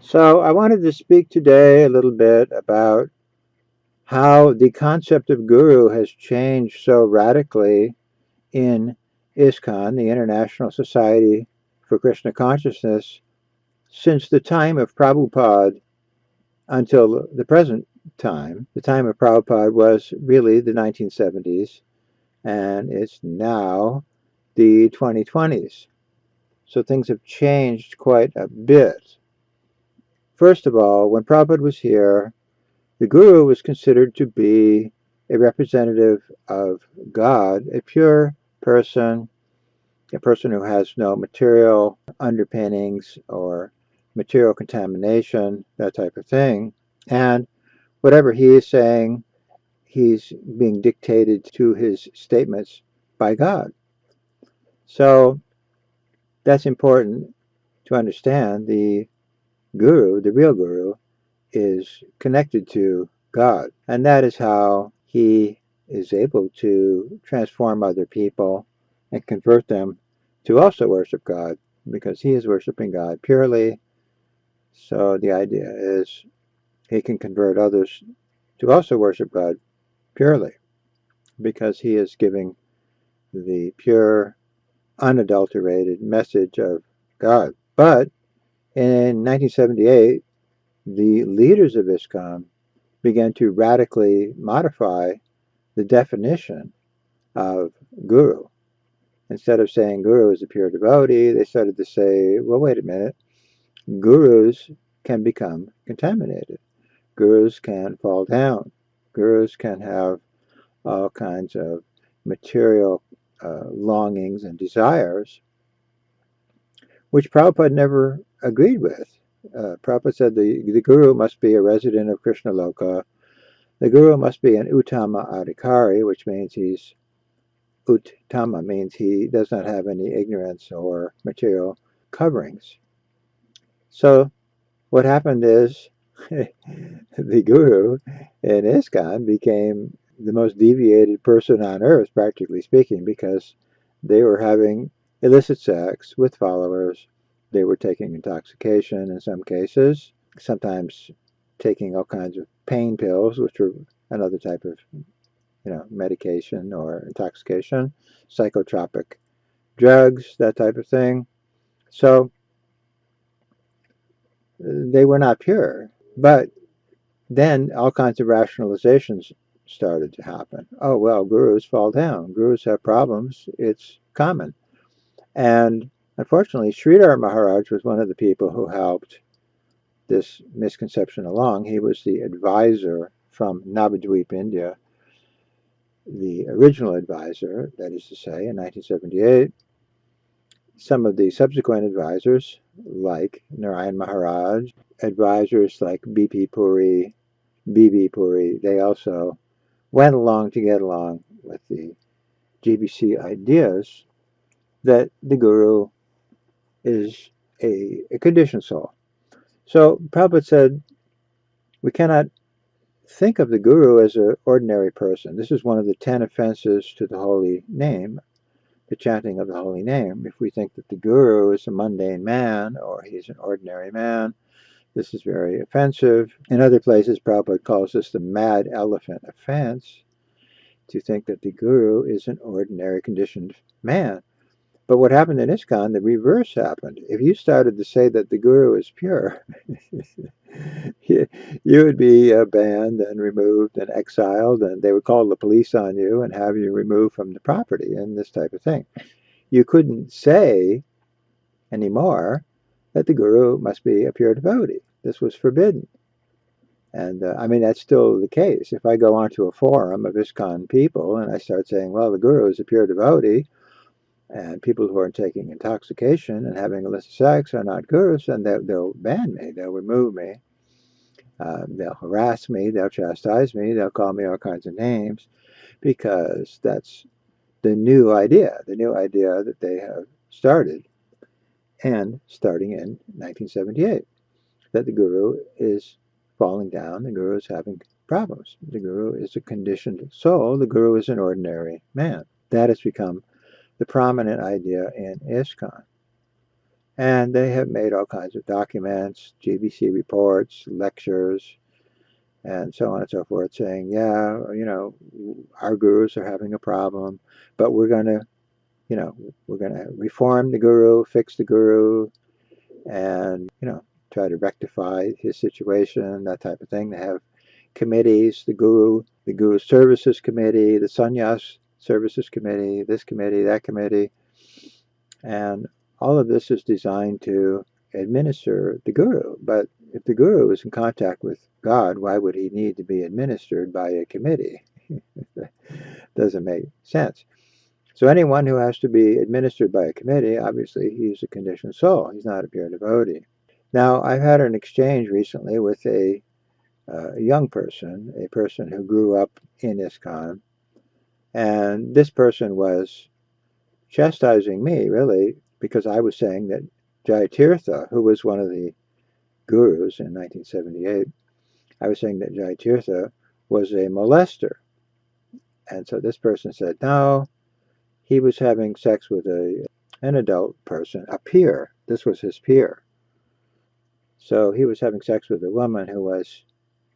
So I wanted to speak today a little bit about how the concept of guru has changed so radically in ISKCON, the International Society for Krishna Consciousness, since the time of Prabhupada until the present time. The time of Prabhupada was really the 1970s, and it's now the 2020s. So things have changed quite a bit. First of all, when Prabhupada was here, the guru was considered to be a representative of God, a pure person, a person who has no material underpinnings or material contamination, that type of thing. And whatever he is saying, he's being dictated to his statements by God. So that's important to understand. The guru, the real guru, is connected to God. And that is how he is able to transform other people and convert them to also worship God, because he is worshiping God purely. So the idea is he can convert others to also worship God purely, because he is giving the pure, unadulterated message of God. But in 1978, the leaders of ISKCON began to radically modify the definition of guru. Instead of saying guru is a pure devotee, they started to say, well, wait a minute, gurus can become contaminated. Gurus can fall down. Gurus can have all kinds of material longings and desires, which Prabhupada never agreed with. Prabhupada said the guru must be a resident of Krishna Loka. The guru must be an Uttama Adhikari, which means he's Uttama means he does not have any ignorance or material coverings. So what happened is the guru in ISKCON became the most deviated person on earth, practically speaking, because they were having illicit sex with followers. They were taking intoxication in some cases, sometimes taking all kinds of pain pills, which were another type of medication or intoxication, psychotropic drugs, that type of thing. So they were not pure. But then all kinds of rationalizations started to happen. Oh, well, gurus fall down. Gurus have problems. It's common. And unfortunately, Sridhar Maharaj was one of the people who helped this misconception along. He was the advisor from Navadvip, India, the original advisor, that is to say, in 1978. Some of the subsequent advisors, like Narayan Maharaj, advisors like B.P. Puri, B.B. Puri, they also went along to get along with the GBC ideas that the guru is a conditioned soul. So Prabhupada said, we cannot think of the guru as an ordinary person. This is one of the 10 offenses to the holy name, the chanting of the holy name. If we think that the guru is a mundane man or he's an ordinary man, this is very offensive. In other places, Prabhupada calls this the mad elephant offense, to think that the guru is an ordinary conditioned man. But what happened in ISKCON, the reverse happened. If you started to say that the guru is pure, you would be banned and removed and exiled, and they would call the police on you and have you removed from the property and this type of thing. You couldn't say anymore that the guru must be a pure devotee. This was forbidden. And I mean, that's still the case. If I go onto a forum of ISKCON people and I start saying, well, the guru is a pure devotee, and people who are taking intoxication and having illicit sex are not gurus, and they'll ban me, they'll remove me, they'll harass me, they'll chastise me, they'll call me all kinds of names, because that's the new idea that they have started, and starting in 1978, that the guru is falling down, the guru is having problems. The guru is a conditioned soul, the guru is an ordinary man. That has become the prominent idea in ISKCON. And they have made all kinds of documents, GBC reports, lectures, and so on and so forth, saying, yeah, our gurus are having a problem, but we're going to, we're going to reform the guru, fix the guru, and, try to rectify his situation, that type of thing. They have committees, the Guru Services Committee, the Sannyas Services Committee, this committee, that committee, and all of this is designed to administer the Guru. But if the Guru is in contact with God, why would he need to be administered by a committee? That doesn't make sense. So anyone who has to be administered by a committee, obviously he's a conditioned soul. He's not a pure devotee. Now, I've had an exchange recently with a young person, a person who grew up in ISKCON, and this person was chastising me, really, because I was saying that Jayatirtha, who was one of the gurus in 1978, I was saying that Jayatirtha was a molester. And so this person said, no, he was having sex with an adult person, a peer. This was his peer. So he was having sex with a woman who was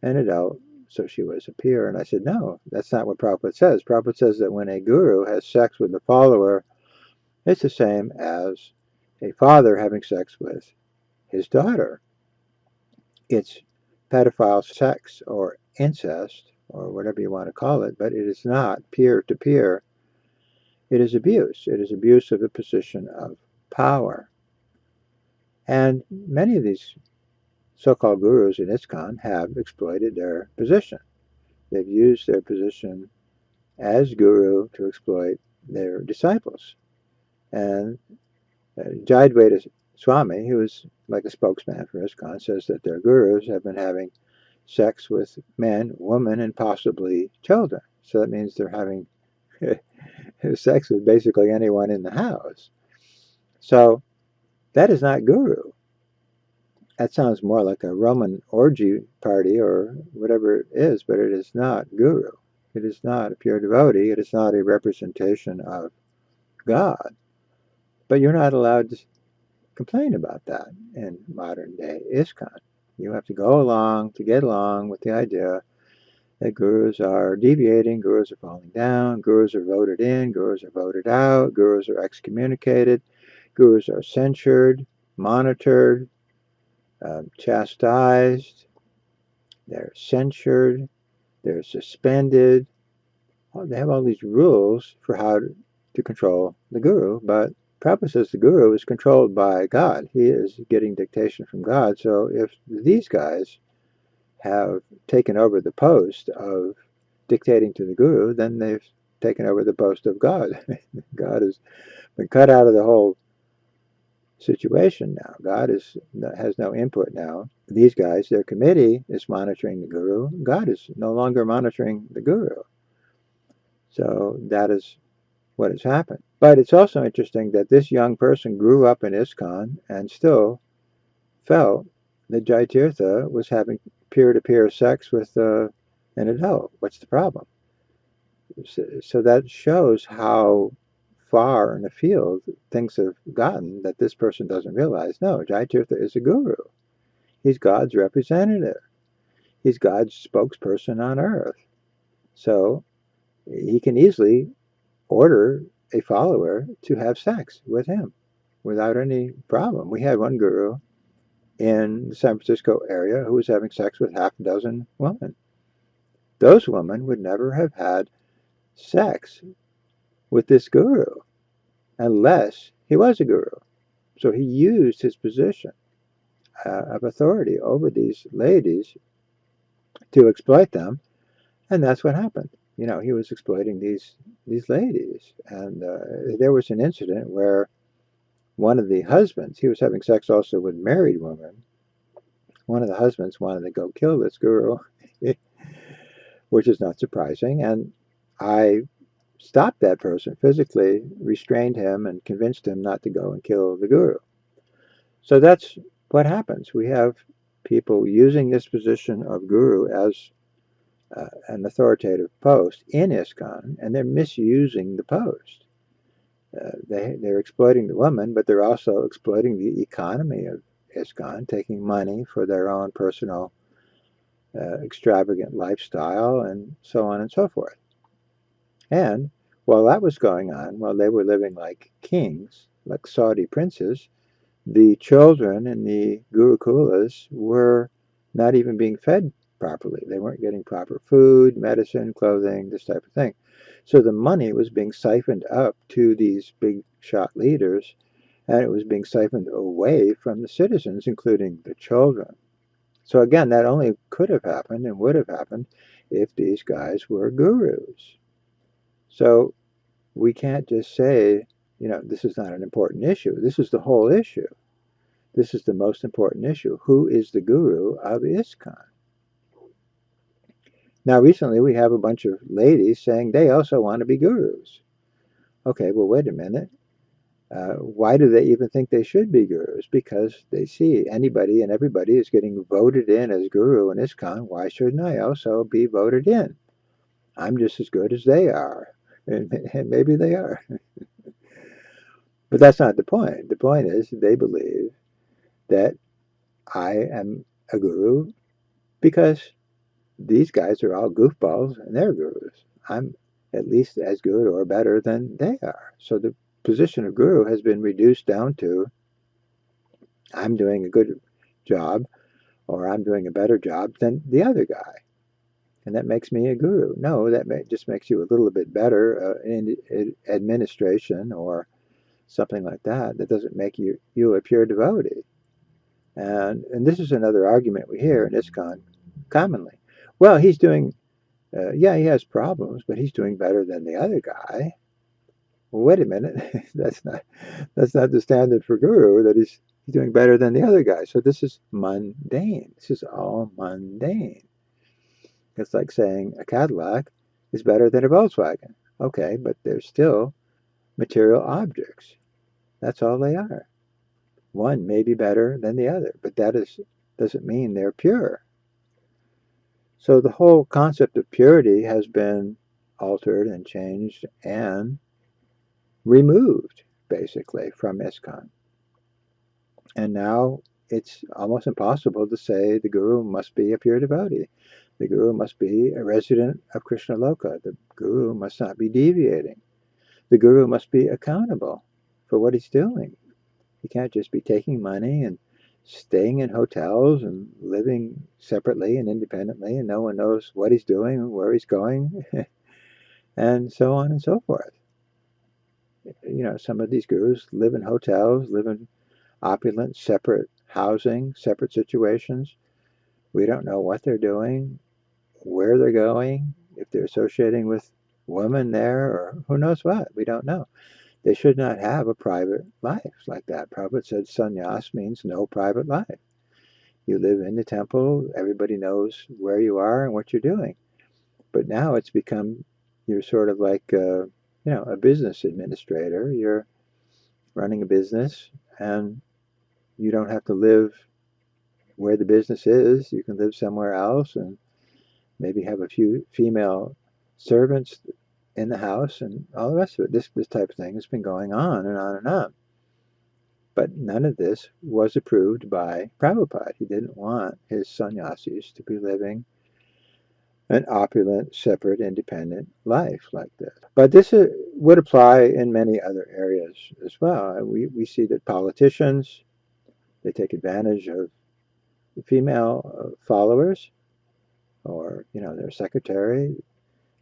an adult, so she was a peer. And I said, no, that's not what Prabhupada says. Prabhupada says that when a guru has sex with a follower, it's the same as a father having sex with his daughter. It's pedophile sex or incest or whatever you want to call it, but it is not peer to peer. It is abuse. It is abuse of a position of power. And many of these so-called gurus in ISKCON have exploited their position. They've used their position as guru to exploit their disciples. And Jayadvaita Swami, who is like a spokesman for ISKCON, says that their gurus have been having sex with men, women, and possibly children. So that means they're having sex with basically anyone in the house. So that is not guru. That sounds more like a Roman orgy party or whatever it is, but it is not guru. It is not a pure devotee. It is not a representation of God. But you're not allowed to complain about that in modern day ISKCON. You have to go along to get along with the idea that gurus are deviating, gurus are falling down, gurus are voted in, gurus are voted out, gurus are excommunicated, gurus are censured, monitored, chastised, they're censured, they're suspended. They have all these rules for how to control the guru, but Prabhupada says the guru is controlled by God. He is getting dictation from God. So if these guys have taken over the post of dictating to the guru, then they've taken over the post of God. God has been cut out of the whole situation now. God has no input now. These guys, their committee is monitoring the guru. God is no longer monitoring the guru. So that is what has happened. But it's also interesting that this young person grew up in ISKCON and still felt that Jaitirtha was having peer-to-peer sex with an adult. What's the problem? So that shows how far in the field things have gotten that this person doesn't realize. No, Jaitirtha is a guru. He's God's representative. He's God's spokesperson on earth. So he can easily order a follower to have sex with him without any problem. We had one guru in the San Francisco area who was having sex with half a dozen women. Those women would never have had sex with this guru unless he was a guru. So he used his position of authority over these ladies to exploit them, and that's what happened. He was exploiting these ladies, and there was an incident where one of the husbands, he was having sex also with married women. One of the husbands wanted to go kill this guru, which is not surprising, and I stopped that person, physically restrained him, and convinced him not to go and kill the guru. So that's what happens. We have people using this position of guru as an authoritative post in ISKCON, and they're misusing the post. They're exploiting the woman, but they're also exploiting the economy of ISKCON, taking money for their own personal extravagant lifestyle and so on and so forth. And while that was going on, while they were living like kings, like Saudi princes, the children in the Gurukulas were not even being fed properly. They weren't getting proper food, medicine, clothing, this type of thing. So the money was being siphoned up to these big shot leaders, and it was being siphoned away from the citizens, including the children. So again, that only could have happened and would have happened if these guys were gurus. So we can't just say, this is not an important issue. This is the whole issue. This is the most important issue. Who is the guru of ISKCON? Now, recently we have a bunch of ladies saying they also want to be gurus. Okay, well, wait a minute. Why do they even think they should be gurus? Because they see anybody and everybody is getting voted in as guru in ISKCON. Why shouldn't I also be voted in? I'm just as good as they are. And maybe they are. But that's not the point. The point is they believe that I am a guru because these guys are all goofballs and they're gurus. I'm at least as good or better than they are. So the position of guru has been reduced down to I'm doing a good job or I'm doing a better job than the other guy. And that makes me a guru. No, just makes you a little bit better in administration or something like that. That doesn't make you a pure devotee. And this is another argument we hear in ISKCON commonly. Well, he's doing, yeah, he has problems, but he's doing better than the other guy. Well, wait a minute, that's not the standard for guru. That he's doing better than the other guy. So this is mundane. This is all mundane. It's like saying a Cadillac is better than a Volkswagen. Okay, but they're still material objects. That's all they are. One may be better than the other, but doesn't mean they're pure. So the whole concept of purity has been altered and changed and removed, basically, from ISKCON. And now it's almost impossible to say the guru must be a pure devotee. The guru must be a resident of Krishna Loka. The guru must not be deviating. The guru must be accountable for what he's doing. He can't just be taking money and staying in hotels and living separately and independently, and no one knows what he's doing and where he's going, and so on and so forth. Some of these gurus live in hotels, live in opulent, separate housing, separate situations. We don't know what they're doing, where they're going, if they're associating with women there, or who knows what. We don't know. They should not have a private life like that. Prabhupada said sannyas means no private life. You live in the temple, everybody knows where you are and what you're doing. But now it's become, you're sort of like, a business administrator. You're running a business and you don't have to live where the business is. You can live somewhere else and maybe have a few female servants in the house and all the rest of it. This type of thing has been going on and on and on. But none of this was approved by Prabhupada. He didn't want his sannyasis to be living an opulent, separate, independent life like this. But this would apply in many other areas as well. We see that politicians, they take advantage of the female followers or, their secretary,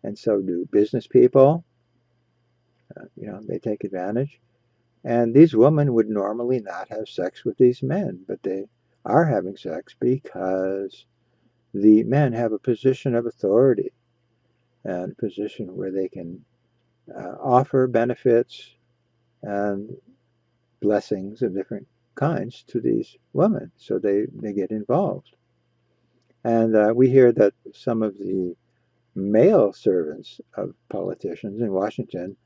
and so do business people. They take advantage. And these women would normally not have sex with these men, but they are having sex because the men have a position of authority and a position where they can offer benefits and blessings of different kinds to these women. So they get involved. And we hear that some of the male servants of politicians in Washington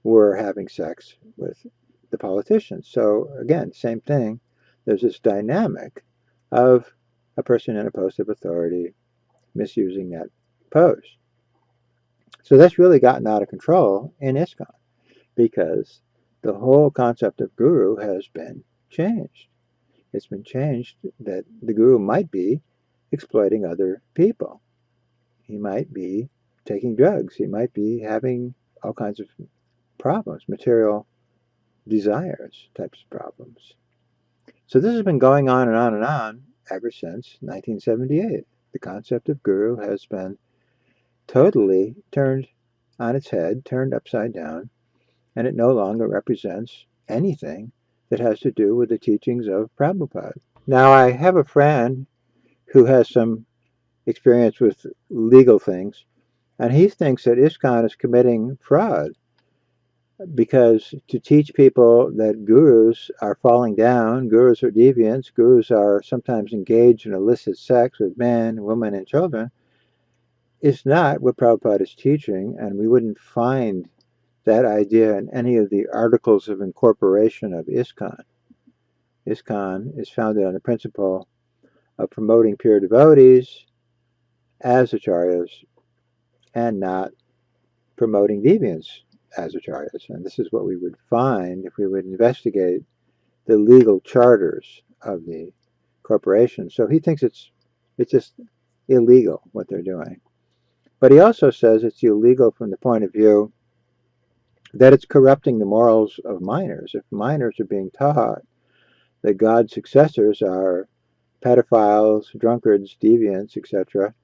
were having sex with the politicians. So again, same thing. There's this dynamic of a person in a post of authority misusing that post. So that's really gotten out of control in ISKCON because the whole concept of guru has been changed. It's been changed that the guru might be exploiting other people. He might be taking drugs. He might be having all kinds of problems, material desires types of problems. So this has been going on and on and on ever since 1978. The concept of guru has been totally turned on its head, turned upside down, and it no longer represents anything that has to do with the teachings of Prabhupada. Now, I have a friend who has some experience with legal things, and he thinks that ISKCON is committing fraud because to teach people that gurus are falling down, gurus are deviants, gurus are sometimes engaged in illicit sex with men, women, and children, is not what Prabhupada is teaching, and we wouldn't find that idea in any of the articles of incorporation of ISKCON. ISKCON is founded on the principle of promoting pure devotees as acharyas and not promoting deviants as acharyas. And this is what we would find if we would investigate the legal charters of the corporation. So he thinks it's just illegal what they're doing. But he also says it's illegal from the point of view that it's corrupting the morals of minors. If minors are being taught that God's successors are pedophiles, drunkards, deviants, etc.,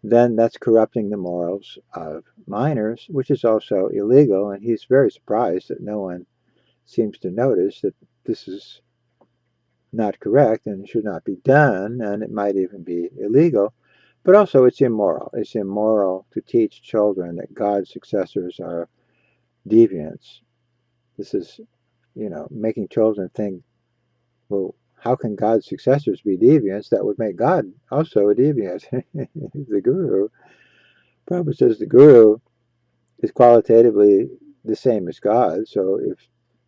then that's corrupting the morals of minors, which is also illegal. And he's very surprised that no one seems to notice that this is not correct and should not be done, and it might even be illegal. But also it's immoral. It's immoral to teach children that God's successors are deviants. This is, making children think, well, how can God's successors be deviants? That would make God also a deviant. The guru. Prabhupada says the guru is qualitatively the same as God. So if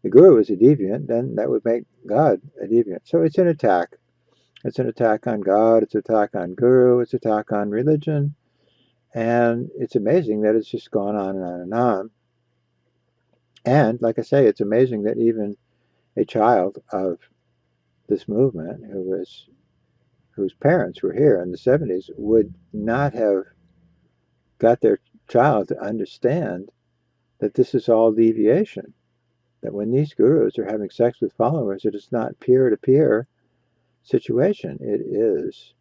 the guru is a deviant, then that would make God a deviant. So it's an attack. It's an attack on God. It's an attack on guru. It's an attack on religion. And it's amazing that it's just gone on and on and on. And like I say, it's amazing that even a child of this movement whose parents were here in the 70s would not have got their child to understand that this is all deviation. That when these gurus are having sex with followers, it is not peer-to-peer situation. It is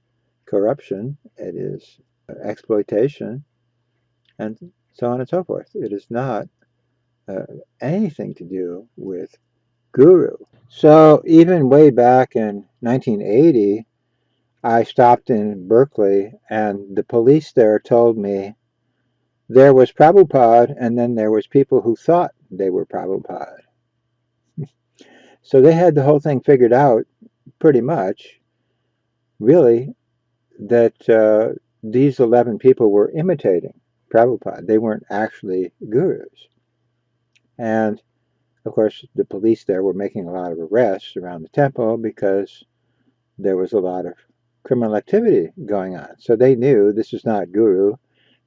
corruption. It is exploitation, and so on and so forth. It is not anything to do with guru. So even way back in 1980, I stopped in Berkeley, and the police there told me there was Prabhupada, and then there was people who thought they were Prabhupada. So they had the whole thing figured out pretty much, really, that these 11 people were imitating Prabhupada. They weren't actually gurus. And, of course, the police there were making a lot of arrests around the temple because there was a lot of criminal activity going on. So they knew this is not guru,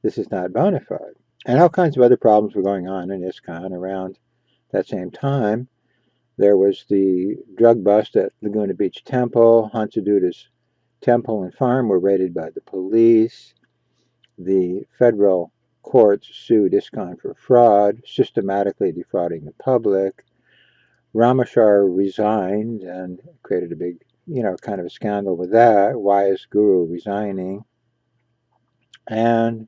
this is not bona fide. And all kinds of other problems were going on in ISKCON around that same time. There was the drug bust at Laguna Beach Temple. Hansaduta's temple and farm were raided by the police. The federal courts sued ISKCON for fraud, systematically defrauding the public. Ramachar resigned and created a big, kind of a scandal with that. Why is Guru resigning? And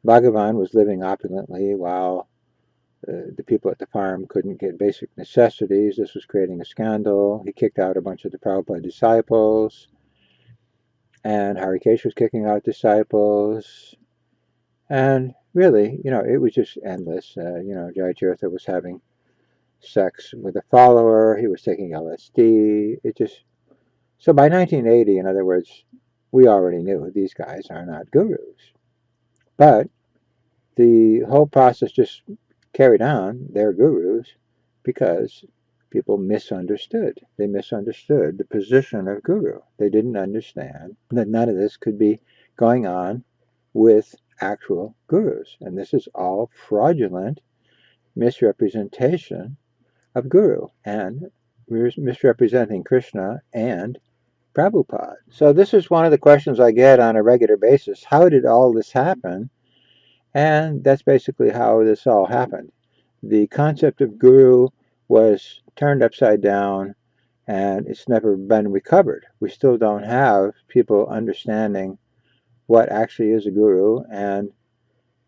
Bhagavan was living opulently while the people at the farm couldn't get basic necessities. This was creating a scandal. He kicked out a bunch of the Prabhupada disciples, and Harikesh was kicking out disciples. And really, it was just endless. Jai Tirtha was having sex with a follower. He was taking LSD. So by 1980, in other words, we already knew these guys are not gurus. But the whole process just carried on. They're gurus because people misunderstood. They misunderstood the position of guru. They didn't understand that none of this could be going on with actual gurus. And this is all fraudulent misrepresentation of guru, and we're misrepresenting Krishna and Prabhupada. So this is one of the questions I get on a regular basis. How did all this happen? And that's basically how this all happened. The concept of guru was turned upside down, and it's never been recovered. We still don't have people understanding what actually is a guru and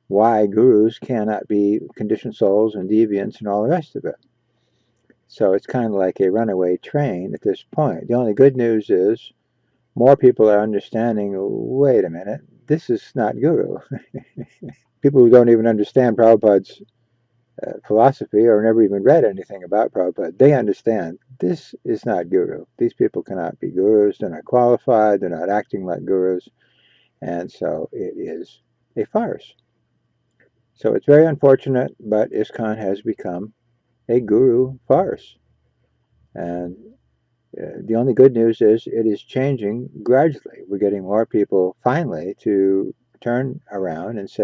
why gurus cannot be conditioned souls and deviants and all the rest of it. So it's kind of like a runaway train at this point. The only good news is more people are understanding, wait a minute, this is not guru. People who don't even understand Prabhupada's philosophy or never even read anything about Prabhupada, they understand this is not guru. These people cannot be gurus. They're not qualified. They're not acting like gurus. And so it is a farce. So it's very unfortunate, but ISKCON has become a guru farce. And the only good news is it is changing gradually. We're getting more people finally to turn around and say,